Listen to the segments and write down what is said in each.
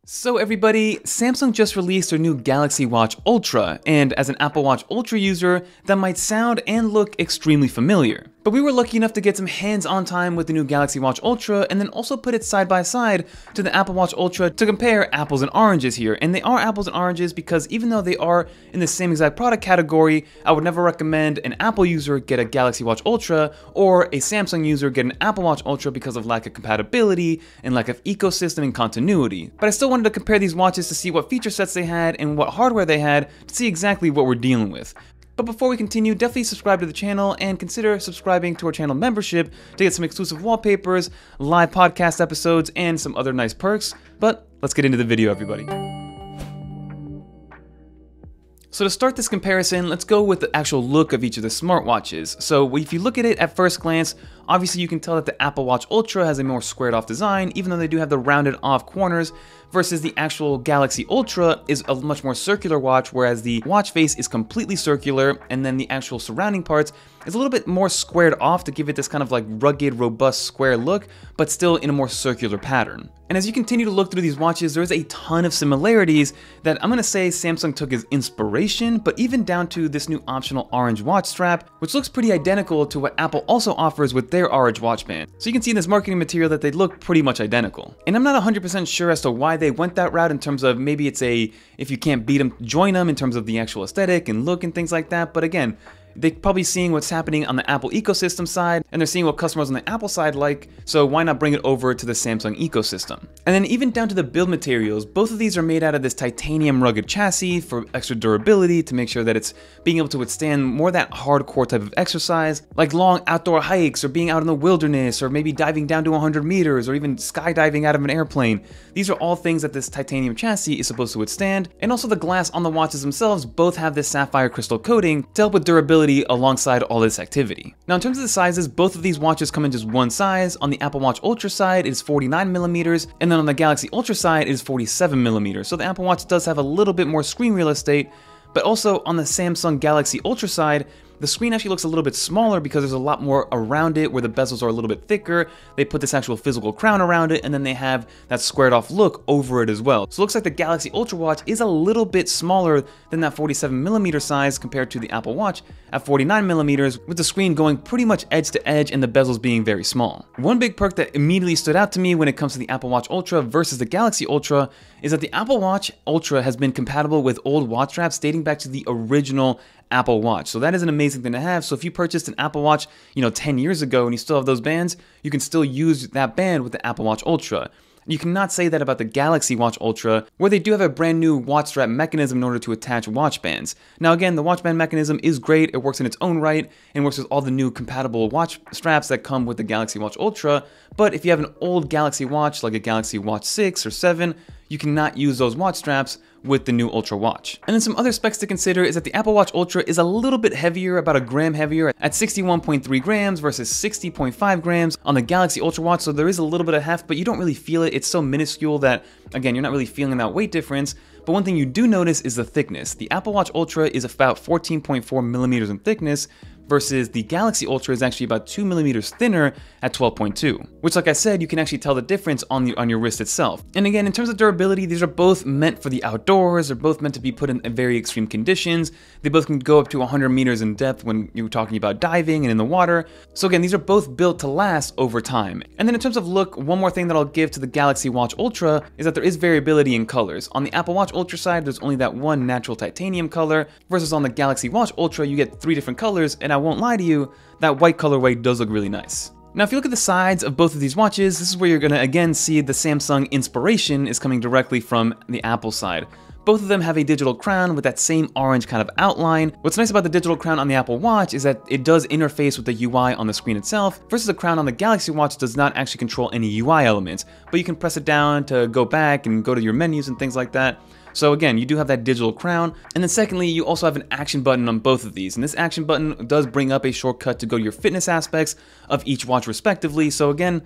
So everybody, Samsung just released their new Galaxy Watch Ultra, and as an Apple Watch Ultra user, that might sound and look extremely familiar. But we were lucky enough to get some hands-on time with the new Galaxy Watch Ultra and then also put it side by side to the Apple Watch Ultra to compare apples and oranges here. And they are apples and oranges because even though they are in the same exact product category, I would never recommend an Apple user get a Galaxy Watch Ultra or a Samsung user get an Apple Watch Ultra because of lack of compatibility and lack of ecosystem and continuity. But I still wanted to compare these watches to see what feature sets they had and what hardware they had to see exactly what we're dealing with. But before we continue, definitely subscribe to the channel and consider subscribing to our channel membership to get some exclusive wallpapers, live podcast episodes, and some other nice perks. But let's get into the video, everybody. So to start this comparison, let's go with the actual look of each of the smartwatches. So if you look at it at first glance, obviously you can tell that the Apple Watch Ultra has a more squared off design, even though they do have the rounded off corners, versus the actual Galaxy Ultra is a much more circular watch, whereas the watch face is completely circular, and then the actual surrounding parts is a little bit more squared off to give it this kind of like rugged, robust square look, but still in a more circular pattern. And as you continue to look through these watches, there's a ton of similarities that I'm gonna say Samsung took as inspiration, but even down to this new optional orange watch strap, which looks pretty identical to what Apple also offers with their orange watch band. So you can see in this marketing material that they look pretty much identical. And I'm not 100% sure as to why they went that route in terms of maybe it's a, if you can't beat them, join them in terms of the actual aesthetic and look and things like that, but again, they're probably seeing what's happening on the Apple ecosystem side, and they're seeing what customers on the Apple side like, so why not bring it over to the Samsung ecosystem? And then even down to the build materials, both of these are made out of this titanium rugged chassis for extra durability to make sure that it's being able to withstand more that hardcore type of exercise, like long outdoor hikes or being out in the wilderness or maybe diving down to 100 meters or even skydiving out of an airplane. These are all things that this titanium chassis is supposed to withstand, and also the glass on the watches themselves both have this sapphire crystal coating to help with durability alongside all this activity. Now in terms of the sizes, both of these watches come in just one size. On the Apple Watch Ultra side, it is 49mm, and then on the Galaxy Ultra side, it is 47mm. So the Apple Watch does have a little bit more screen real estate, but also on the Samsung Galaxy Ultra side, the screen actually looks a little bit smaller because there's a lot more around it where the bezels are a little bit thicker. They put this actual physical crown around it, and then they have that squared off look over it as well. So it looks like the Galaxy Ultra watch is a little bit smaller than that 47mm size compared to the Apple Watch at 49mm, with the screen going pretty much edge to edge and the bezels being very small. One big perk that immediately stood out to me when it comes to the Apple Watch Ultra versus the Galaxy Ultra is that the Apple Watch Ultra has been compatible with old watch straps dating back to the original Apple Watch. So that is an amazing thing to have. So if you purchased an Apple Watch, 10 years ago and you still have those bands, you can still use that band with the Apple Watch Ultra. You cannot say that about the Galaxy Watch Ultra, where they do have a brand new watch strap mechanism in order to attach watch bands. Now again, the watch band mechanism is great, it works in its own right, and works with all the new compatible watch straps that come with the Galaxy Watch Ultra, but if you have an old Galaxy Watch, like a Galaxy Watch 6 or 7, you cannot use those watch straps with the new Ultra watch. And then some other specs to consider is that the Apple Watch Ultra is a little bit heavier, about a gram heavier at 61.3 grams versus 60.5 grams on the Galaxy Ultra watch, so there is a little bit of heft, but you don't really feel it. It's so minuscule that, again, you're not really feeling that weight difference. But one thing you do notice is the thickness. The Apple Watch Ultra is about 14.4mm in thickness, versus the Galaxy Ultra is actually about 2mm thinner at 12.2, which, like I said, you can actually tell the difference on your wrist itself. And again, in terms of durability, these are both meant for the outdoors. They're both meant to be put in very extreme conditions. They both can go up to 100 meters in depth when you're talking about diving and in the water. So again, these are both built to last over time. And then in terms of look, one more thing that I'll give to the Galaxy Watch Ultra is that there is variability in colors. On the Apple Watch Ultra side, there's only that one natural titanium color, versus on the Galaxy Watch Ultra, you get 3 different colors, and I won't lie to you, that white colorway does look really nice. Now if you look at the sides of both of these watches, this is where you're gonna again see the Samsung inspiration is coming directly from the Apple side. Both of them have a digital crown with that same orange kind of outline. What's nice about the digital crown on the Apple Watch is that it does interface with the UI on the screen itself, versus the crown on the Galaxy Watch does not actually control any UI elements, but you can press it down to go back and go to your menus and things like that. So again, you do have that digital crown. And then secondly, you also have an action button on both of these. And this action button does bring up a shortcut to go to your fitness aspects of each watch respectively. So again,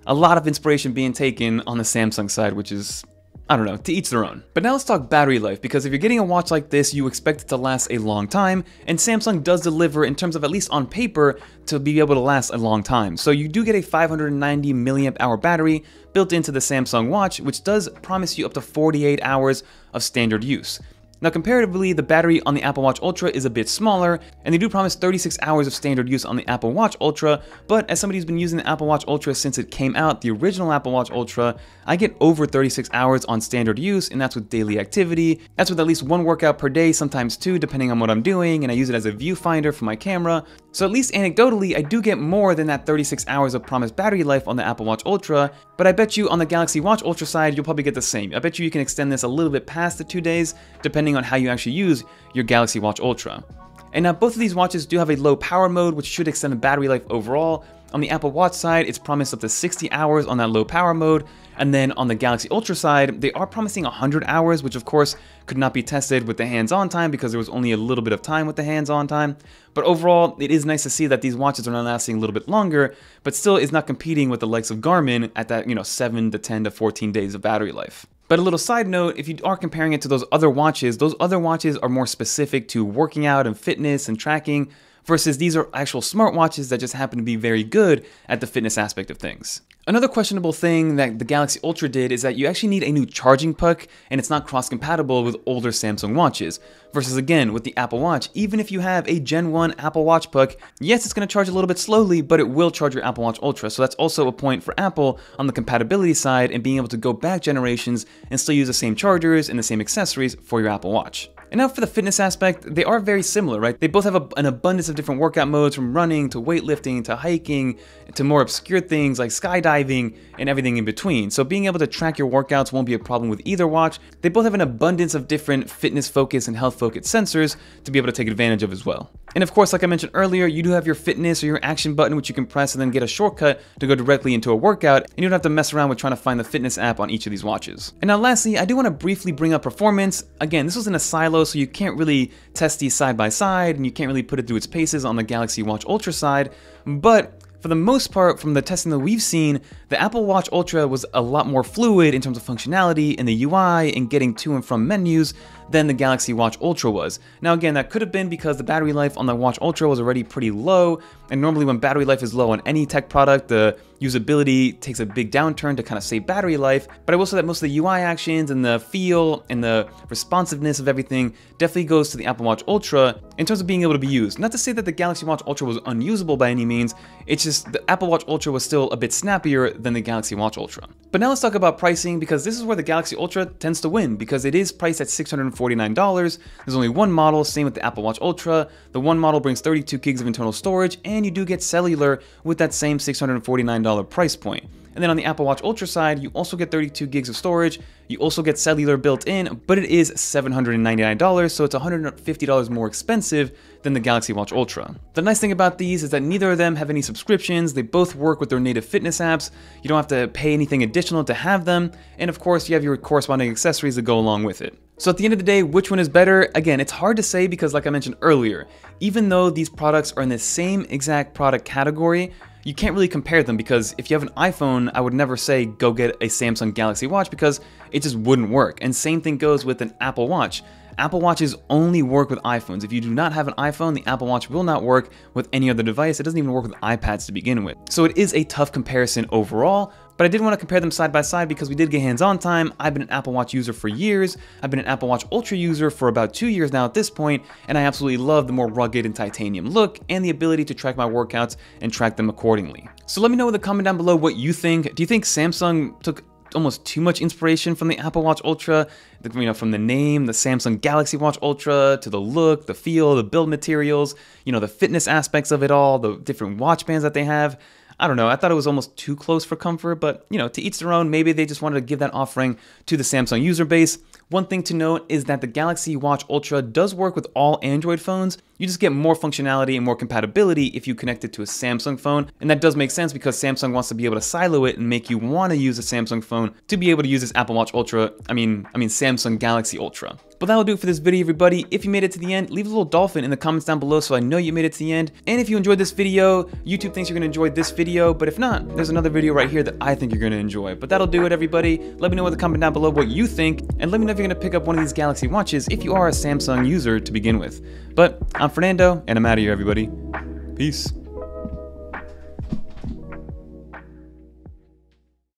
a lot of inspiration being taken on the Samsung side, which is I don't know, to each their own. But now let's talk battery life, because if you're getting a watch like this, you expect it to last a long time, and Samsung does deliver in terms of, at least on paper, to be able to last a long time. So you do get a 590 milliamp hour battery built into the Samsung watch, which does promise you up to 48 hours of standard use. Now comparatively, the battery on the Apple Watch Ultra is a bit smaller, and they do promise 36 hours of standard use on the Apple Watch Ultra, but as somebody who's been using the Apple Watch Ultra since it came out, the original Apple Watch Ultra, I get over 36 hours on standard use, and that's with daily activity. That's with at least one workout per day, sometimes two, depending on what I'm doing, and I use it as a viewfinder for my camera. So at least anecdotally, I do get more than that 36 hours of promised battery life on the Apple Watch Ultra, but I bet you on the Galaxy Watch Ultra side, you'll probably get the same. I bet you can extend this a little bit past the 2 days, depending on how you actually use your Galaxy Watch Ultra. And now both of these watches do have a low power mode, which should extend the battery life overall. On the Apple Watch side, it's promised up to 60 hours on that low power mode, and then on the Galaxy Ultra side, they are promising 100 hours, which of course could not be tested with the hands-on time because there was only a little bit of time with the hands-on time. But overall, it is nice to see that these watches are now lasting a little bit longer, but still is not competing with the likes of Garmin at that, 7 to 10 to 14 days of battery life. But a little side note, if you are comparing it to those other watches are more specific to working out and fitness and tracking, versus these are actual smartwatches that just happen to be very good at the fitness aspect of things. Another questionable thing that the Galaxy Ultra did is that you actually need a new charging puck, and it's not cross-compatible with older Samsung watches. Versus again, with the Apple Watch, even if you have a Gen 1 Apple Watch puck, yes, it's going to charge a little bit slowly, but it will charge your Apple Watch Ultra. So that's also a point for Apple on the compatibility side and being able to go back generations and still use the same chargers and the same accessories for your Apple Watch. And now for the fitness aspect, they are very similar, right? They both have an abundance of different workout modes, from running to weightlifting to hiking to more obscure things like skydiving and everything in between. So being able to track your workouts won't be a problem with either watch. They both have an abundance of different fitness focused and health focused sensors to be able to take advantage of as well. And of course, like I mentioned earlier, you do have your fitness or your action button, which you can press and then get a shortcut to go directly into a workout, and you don't have to mess around with trying to find the fitness app on each of these watches. And now lastly, I do want to briefly bring up performance. Again, this was in a silo, so you can't really test these side by side, and you can't really put it through its paces on the Galaxy Watch Ultra side, but for the most part, from the testing that we've seen, the Apple Watch Ultra was a lot more fluid in terms of functionality in the UI and getting to and from menus than the Galaxy Watch Ultra was. Now again, that could have been because the battery life on the Watch Ultra was already pretty low, and normally when battery life is low on any tech product, the usability takes a big downturn to kind of save battery life. But I will say that most of the UI actions and the feel and the responsiveness of everything definitely goes to the Apple Watch Ultra in terms of being able to be used. Not to say that the Galaxy Watch Ultra was unusable by any means, it's just the Apple Watch Ultra was still a bit snappier than the Galaxy Watch Ultra. But now let's talk about pricing, because this is where the Galaxy Ultra tends to win, because it is priced at $649. There's only one model, same with the Apple Watch Ultra. The one model brings 32 gigs of internal storage, and you do get cellular with that same $649 price point. And then on the Apple Watch Ultra side, you also get 32 gigs of storage, you also get cellular built in, but it is $799, so it's $150 more expensive than the Galaxy Watch Ultra. The nice thing about these is that neither of them have any subscriptions, they both work with their native fitness apps, you don't have to pay anything additional to have them, and of course you have your corresponding accessories that go along with it. So at the end of the day, which one is better? Again, it's hard to say because like I mentioned earlier, even though these products are in the same exact product category, you can't really compare them, because if you have an iPhone, I would never say go get a Samsung Galaxy Watch because it just wouldn't work. And same thing goes with an Apple Watch. Apple Watches only work with iPhones. If you do not have an iPhone, the Apple Watch will not work with any other device. It doesn't even work with iPads to begin with. So it is a tough comparison overall, but I did want to compare them side by side because we did get hands-on time. I've been an Apple Watch user for years. I've been an Apple Watch Ultra user for about 2 years now at this point, and I absolutely love the more rugged and titanium look and the ability to track my workouts and track them accordingly. So let me know in the comment down below what you think. Do you think Samsung took almost too much inspiration from the Apple Watch Ultra, from the name, the Samsung Galaxy Watch Ultra, to the look, the feel, the build materials, the fitness aspects of it all, the different watch bands that they have? I don't know, I thought it was almost too close for comfort, but to each their own. Maybe they just wanted to give that offering to the Samsung user base. One thing to note is that the Galaxy Watch Ultra does work with all Android phones. You just get more functionality and more compatibility if you connect it to a Samsung phone, and that does make sense because Samsung wants to be able to silo it and make you want to use a Samsung phone to be able to use this Apple Watch Ultra, I mean Samsung Galaxy Ultra. But that'll do it for this video, everybody. If you made it to the end, leave a little dolphin in the comments down below so I know you made it to the end. And if you enjoyed this video, YouTube thinks you're gonna enjoy this video, but if not, there's another video right here that I think you're gonna enjoy. But that'll do it, everybody. Let me know in the comment down below what you think, and let me know if you're gonna pick up one of these Galaxy watches if you are a Samsung user to begin with. But I'm Fernando, and I'm out of here, everybody. Peace.